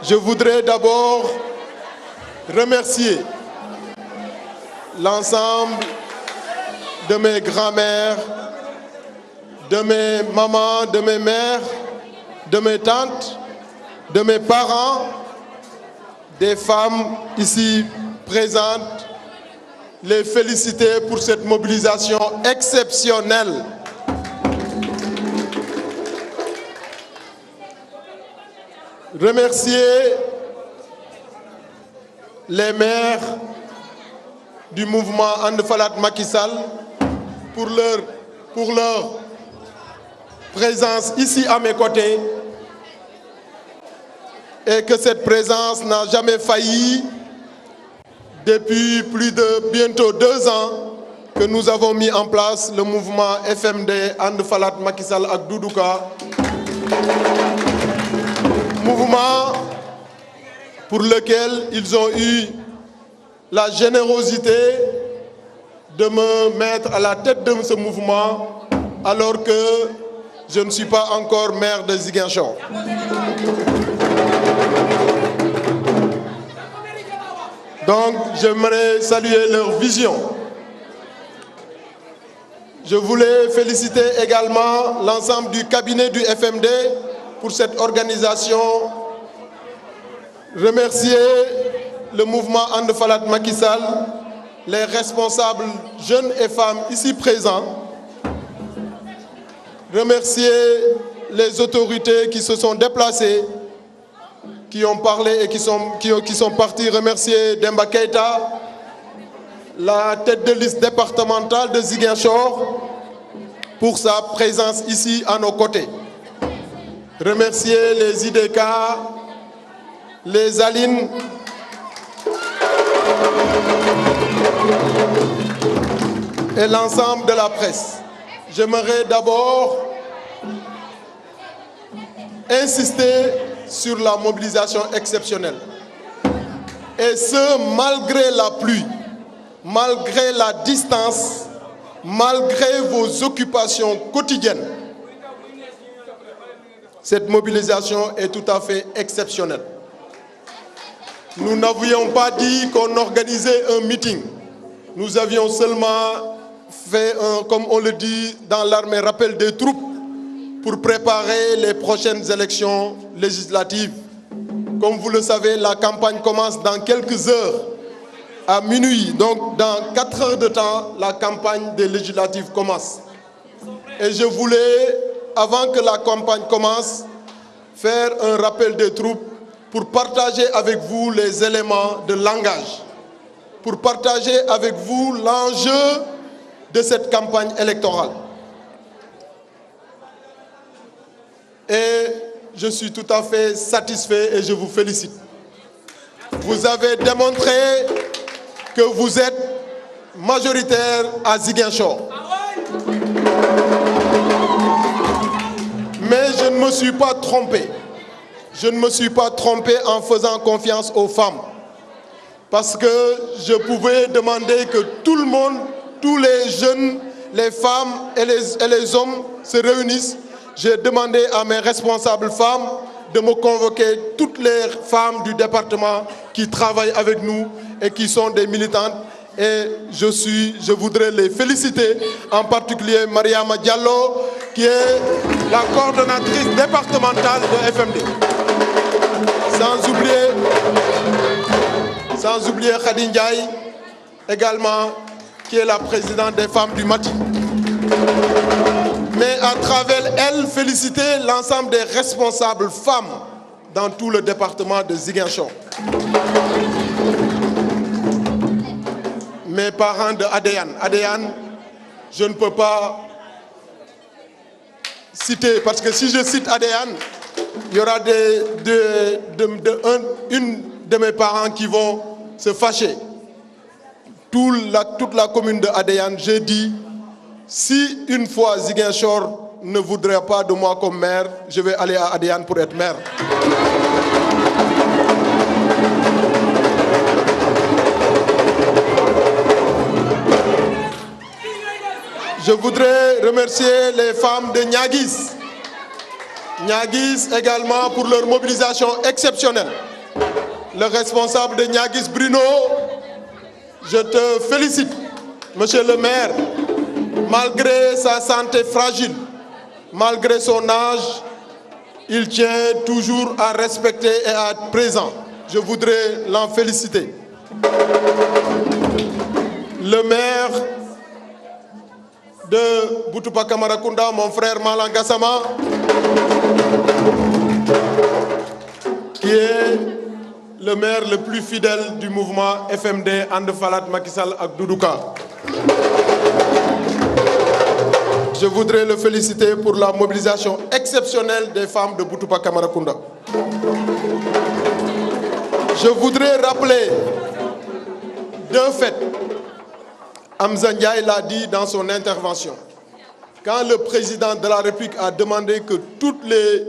Je voudrais d'abord remercier l'ensemble de mes grands-mères, de mes mamans, de mes mères, de mes tantes, de mes parents, des femmes ici présentes, les féliciter pour cette mobilisation exceptionnelle. Remercier les maires du mouvement And Falat Macky Sall pour leur présence ici à mes côtés et que cette présence n'a jamais failli depuis plus de bientôt 2 ans que nous avons mis en place le mouvement FMD And Falat Macky Sall ak Doudou Ka. Mouvement pour lequel ils ont eu la générosité de me mettre à la tête de ce mouvement alors que je ne suis pas encore maire de Ziguinchor. Donc j'aimerais saluer leur vision. Je voulais féliciter également l'ensemble du cabinet du FMD pour cette organisation, remercier le mouvement And Falat Macky Sall, les responsables jeunes et femmes ici présents, remercier les autorités qui se sont déplacées, qui ont parlé et qui sont partis, remercier Demba Keïta, la tête de liste départementale de Ziguinchor, pour sa présence ici à nos côtés. Remercier les IDK, les Aline, et l'ensemble de la presse. J'aimerais d'abord insister sur la mobilisation exceptionnelle. Et ce, malgré la pluie, malgré la distance, malgré vos occupations quotidiennes. Cette mobilisation est tout à fait exceptionnelle. Nous n'avions pas dit qu'on organisait un meeting. Nous avions seulement fait comme on le dit dans l'armée, rappel des troupes pour préparer les prochaines élections législatives. Comme vous le savez, la campagne commence dans quelques heures, à minuit. Donc dans 4 heures de temps, la campagne des législatives commence. Et je voulais, avant que la campagne commence, faire un rappel des troupes pour partager avec vous les éléments de langage, pour partager avec vous l'enjeu de cette campagne électorale. Et je suis tout à fait satisfait et je vous félicite. Vous avez démontré que vous êtes majoritaire à Ziguinchor. Mais je ne me suis pas trompé. Je ne me suis pas trompé en faisant confiance aux femmes. Parce que je pouvais demander que tout le monde, tous les jeunes, les femmes et les hommes se réunissent. J'ai demandé à mes responsables femmes de me convoquer toutes les femmes du département qui travaillent avec nous et qui sont des militantes. Et je voudrais les féliciter, en particulier Mariama Diallo, qui est la coordonnatrice départementale de FMD. Sans oublier Khady Ndiaye, également, qui est la présidente des femmes du Mati. Mais à travers elle, féliciter l'ensemble des responsables femmes dans tout le département de Ziguinchor. Mes parents de Adéane. Adéane, je ne peux pas citer, parce que si je cite Adéane, il y aura une de mes parents qui vont se fâcher. Toute la commune de Adéane, j'ai dit, si une fois Ziguinchor ne voudrait pas de moi comme maire, je vais aller à Adéane pour être maire. Je voudrais remercier les femmes de Niaguis. Niaguis également pour leur mobilisation exceptionnelle. le responsable de Niaguis Bruno, je te félicite, monsieur le maire. Malgré sa santé fragile, malgré son âge, il tient toujours à respecter et à être présent. Je voudrais l'en féliciter. Le maire de Boutoupa Kamarakunda, mon frère Malang Gassama, qui est le maire le plus fidèle du mouvement FMD Andefalat Macky Sall ak Doudouka. Je voudrais le féliciter pour la mobilisation exceptionnelle des femmes de Boutoupa Kamarakunda. Je voudrais rappeler deux faits. Hamza Ndiaye l'a dit dans son intervention. Quand le président de la République a demandé que toutes les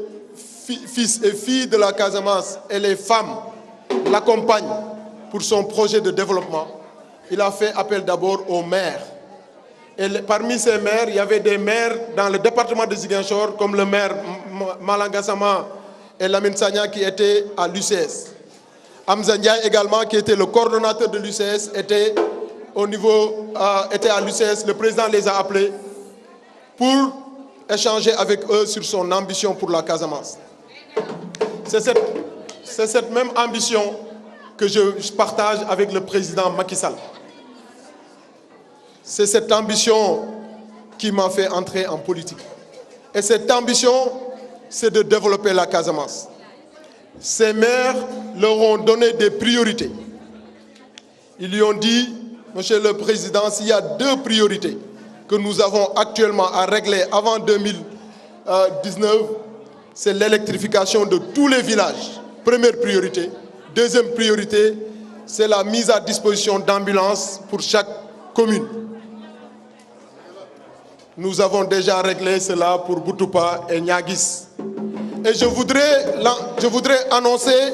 fils et filles de la Casamance et les femmes l'accompagnent pour son projet de développement, il a fait appel d'abord aux maires. Et parmi ces maires, il y avait des maires dans le département de Ziguinchor, comme le maire Malang Gassama et Lamine Sagna qui étaient à l'UCS. Hamza Ndiaye également, qui était le coordonnateur de l'UCS, était à l'UCS. Le président les a appelés pour échanger avec eux sur son ambition pour la Casamance. C'est cette même ambition que je partage avec le président Macky Sall. C'est cette ambition qui m'a fait entrer en politique. Et cette ambition, c'est de développer la Casamance. Ces maires leur ont donné des priorités. Ils lui ont dit, monsieur le président, s'il y a deux priorités que nous avons actuellement à régler avant 2019, c'est l'électrification de tous les villages. Première priorité. Deuxième priorité, c'est la mise à disposition d'ambulances pour chaque commune. Nous avons déjà réglé cela pour Boutoupa et Niaguis. Et je voudrais annoncer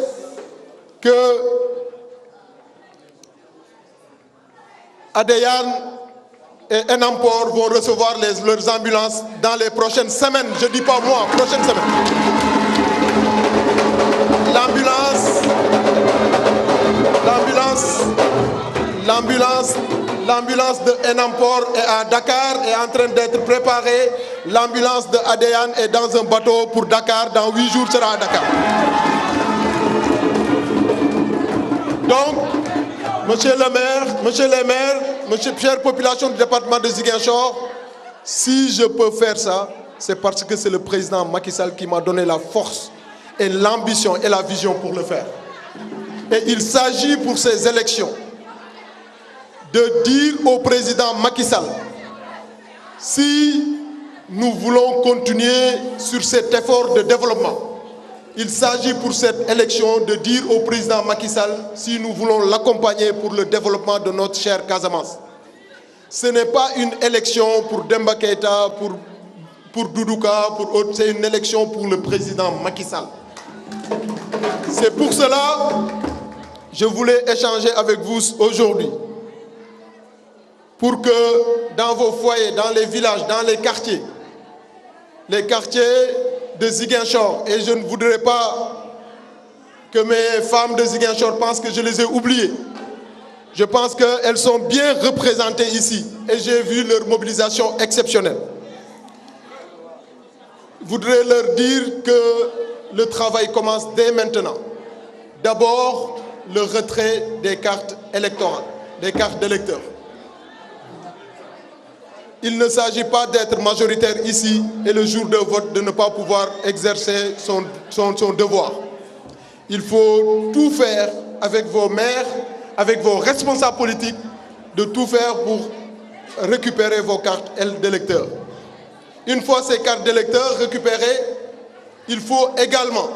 que Adéane et Enampor vont recevoir leurs ambulances dans les prochaines semaines. Je ne dis pas mois, prochaines semaines. L'ambulance de Enampor est à Dakar, est en train d'être préparée. L'ambulance de Adéane est dans un bateau pour Dakar. Dans 8 jours, sera à Dakar. Donc, monsieur le maire, chère population du département de Ziguinchor, si je peux faire ça, c'est parce que c'est le président Macky Sall qui m'a donné la force et l'ambition et la vision pour le faire. Et il s'agit pour ces élections de dire au président Macky Sall, si nous voulons continuer sur cet effort de développement, il s'agit pour cette élection de dire au président Macky Sall, si nous voulons l'accompagner pour le développement de notre chère Casamance. Ce n'est pas une élection pour Demba Keïta, pour Doudouka, pour autres, c'est une élection pour le président Macky Sall. C'est pour cela que je voulais échanger avec vous aujourd'hui, pour que dans vos foyers, dans les villages, dans les quartiers de Ziguinchor, et je ne voudrais pas que mes femmes de Ziguinchor pensent que je les ai oubliées. Je pense qu'elles sont bien représentées ici et j'ai vu leur mobilisation exceptionnelle. Je voudrais leur dire que le travail commence dès maintenant. D'abord, le retrait des cartes électorales, des cartes d'électeurs. Il ne s'agit pas d'être majoritaire ici et le jour de vote de ne pas pouvoir exercer son devoir. Il faut tout faire avec vos maires, avec vos responsables politiques, de tout faire pour récupérer vos cartes d'électeurs. Une fois ces cartes d'électeurs récupérées, il faut également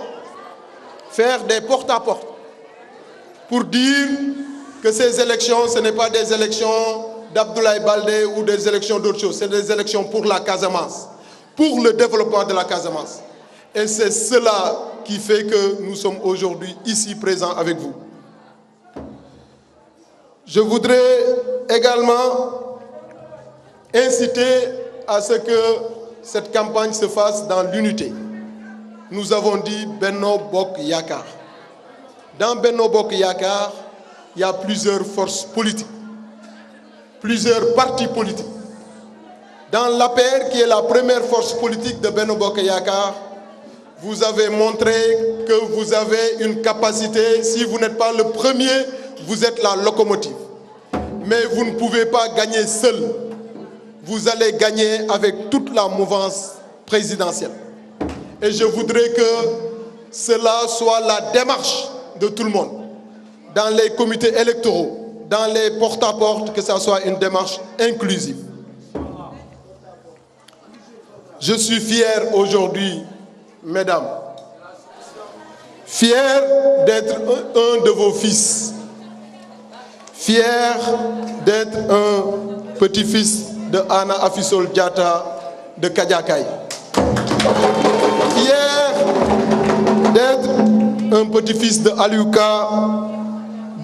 faire des porte-à-porte pour dire que ces élections, ce n'est pas des élections d'Abdoulaye Baldé ou des élections d'autres choses, c'est des élections pour la Casamance, pour le développement de la Casamance. Et c'est cela qui fait que nous sommes aujourd'hui ici présents avec vous. Je voudrais également inciter à ce que cette campagne se fasse dans l'unité. Nous avons dit Benno Bok Yakar. Dans Benno Bokk Yakaar, il y a plusieurs forces politiques, plusieurs partis politiques. Dans l'APR, qui est la première force politique de Benno Bokk Yakaar, vous avez montré que vous avez une capacité, si vous n'êtes pas le premier, vous êtes la locomotive. Mais vous ne pouvez pas gagner seul. Vous allez gagner avec toute la mouvance présidentielle. Et je voudrais que cela soit la démarche de tout le monde, dans les comités électoraux, dans les porte-à-porte, que ça soit une démarche inclusive. Je suis fier aujourd'hui, mesdames, fier d'être un de vos fils, fier d'être un petit-fils de Anna Afisol Diatta de Kadiakaye, fier d'être un petit-fils de Aliouka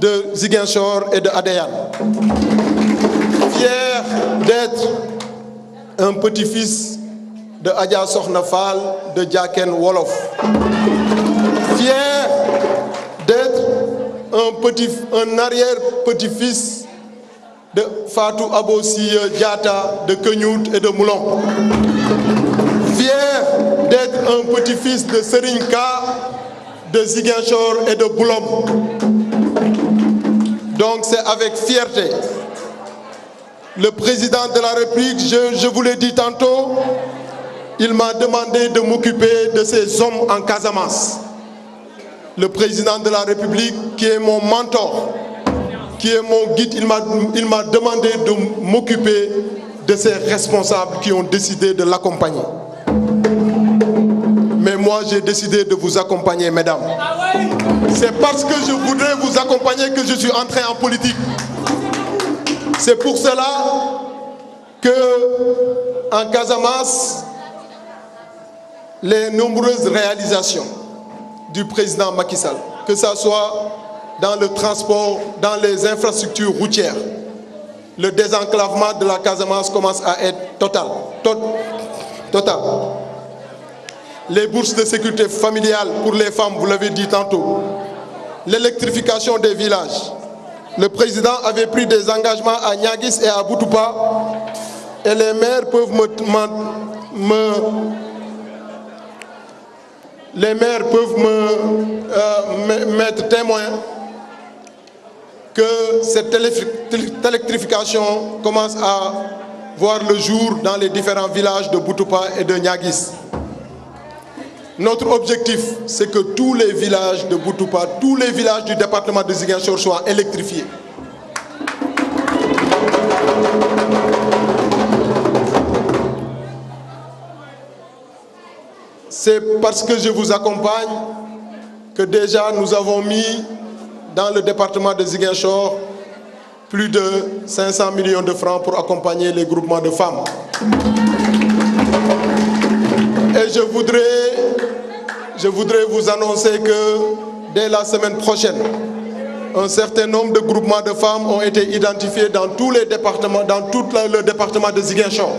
de Ziguinchor et de Adéane, fier d'être un petit-fils de Adja Sokhna Fall de Diaken Wolof, fier d'être un arrière-petit-fils de Fatou Abossi Diatta de Kenyut et de Moulon, fier d'être un petit-fils de Serinka de Ziguinchor et de Boulom. Donc c'est avec fierté. Le président de la République, je vous l'ai dit tantôt, il m'a demandé de m'occuper de ces hommes en Casamance. Le président de la République, qui est mon mentor, qui est mon guide, il m'a demandé de m'occuper de ces responsables qui ont décidé de l'accompagner. Mais moi, j'ai décidé de vous accompagner, mesdames. C'est parce que je voudrais vous accompagner que je suis entré en politique. C'est pour cela que, en Casamance, les nombreuses réalisations du président Macky Sall, que ce soit dans le transport, dans les infrastructures routières, le désenclavement de la Casamance commence à être total. Les bourses de sécurité familiale pour les femmes, vous l'avez dit tantôt. L'électrification des villages. Le président avait pris des engagements à Niaguis et à Boutoupa, et les maires peuvent m'être témoin que cette électrification commence à voir le jour dans les différents villages de Boutoupa et de Niaguis. Notre objectif, c'est que tous les villages de Boutoupa, tous les villages du département de Ziguinchor soient électrifiés. C'est parce que je vous accompagne que déjà nous avons mis dans le département de Ziguinchor plus de 500 millions de francs pour accompagner les groupements de femmes. Et je voudrais vous annoncer que dès la semaine prochaine, un certain nombre de groupements de femmes ont été identifiés dans tous les départements, dans tout le département de Ziguinchor.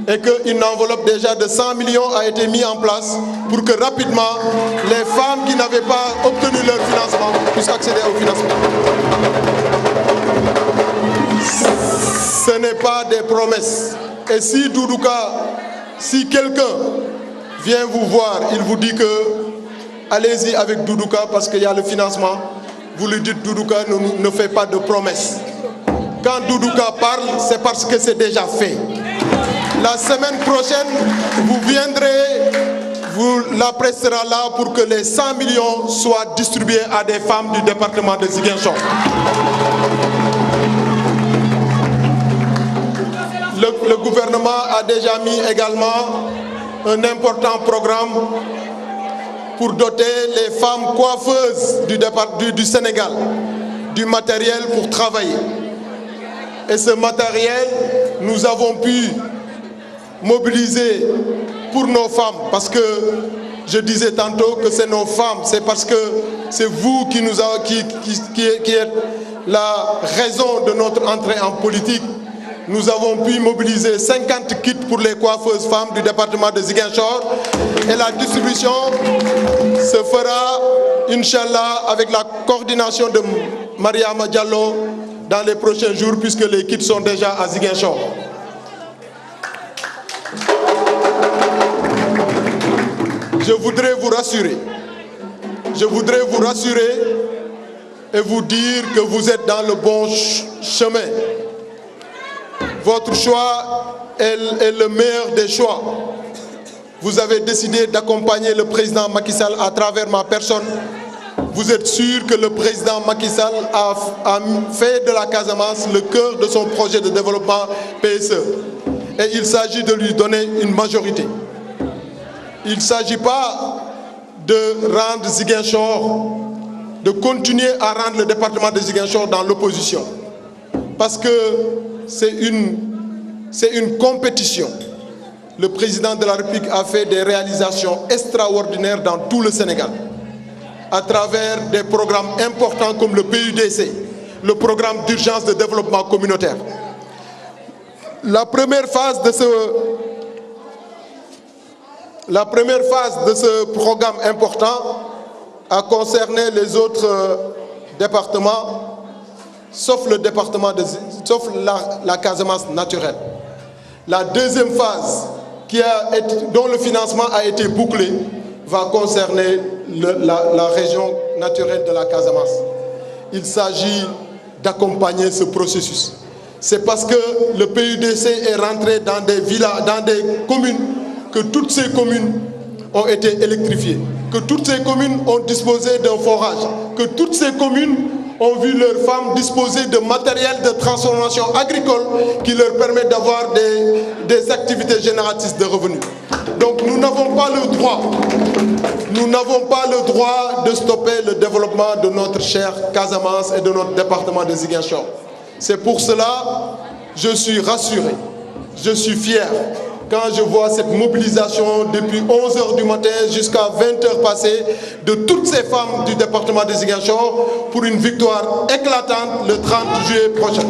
Et qu'une enveloppe déjà de 100 millions a été mise en place pour que rapidement les femmes qui n'avaient pas obtenu leur financement puissent accéder au financement. Ce n'est pas des promesses. Et si Doudouka, si quelqu'un vient vous voir, il vous dit que allez-y avec Doudouka parce qu'il y a le financement, vous lui dites Doudouka ne fait pas de promesses. Quand Doudouka parle, c'est parce que c'est déjà fait. La semaine prochaine, vous viendrez, la presse sera là pour que les 100 millions soient distribués à des femmes du département de Ziguinchor. Le gouvernement a déjà mis également un important programme pour doter les femmes coiffeuses du Sénégal du matériel pour travailler. Et ce matériel, nous avons pu mobiliser pour nos femmes, parce que je disais tantôt que c'est nos femmes, c'est parce que c'est vous qui êtes la raison de notre entrée en politique. Nous avons pu mobiliser 50 kits pour les coiffeuses femmes du département de Ziguinchor et la distribution se fera, Inch'Allah, avec la coordination de Mariama Diallo dans les prochains jours, puisque les kits sont déjà à Ziguinchor. Je voudrais vous rassurer et vous dire que vous êtes dans le bon chemin. Votre choix est le meilleur des choix. Vous avez décidé d'accompagner le président Macky Sall à travers ma personne. Vous êtes sûr que le président Macky Sall a fait de la Casamance le cœur de son projet de développement PSE. Et il s'agit de lui donner une majorité. Il ne s'agit pas de rendre Ziguinchor, de continuer à rendre le département de Ziguinchor dans l'opposition. Parce que c'est une compétition. Le président de la République a fait des réalisations extraordinaires dans tout le Sénégal, à travers des programmes importants comme le PUDC, le programme d'urgence de développement communautaire. La première phase de ce programme important a concerné les autres départements, sauf le département sauf la Casamance naturelle. La deuxième phase, dont le financement a été bouclé, va concerner la région naturelle de la Casamance. Il s'agit d'accompagner ce processus. C'est parce que le PUDC est rentré dans des villages, dans des communes, que toutes ces communes ont été électrifiées, que toutes ces communes ont disposé d'un forage, que toutes ces communes ont vu leurs femmes disposer de matériel de transformation agricole qui leur permet d'avoir des activités génératrices de revenus. Donc nous n'avons pas le droit de stopper le développement de notre chère Casamance et de notre département de Ziguinchor. C'est pour cela que je suis rassuré, je suis fier quand je vois cette mobilisation depuis 11 h du matin jusqu'à 20 h passées de toutes ces femmes du département de Ziguinchor pour une victoire éclatante le 30 juillet prochain.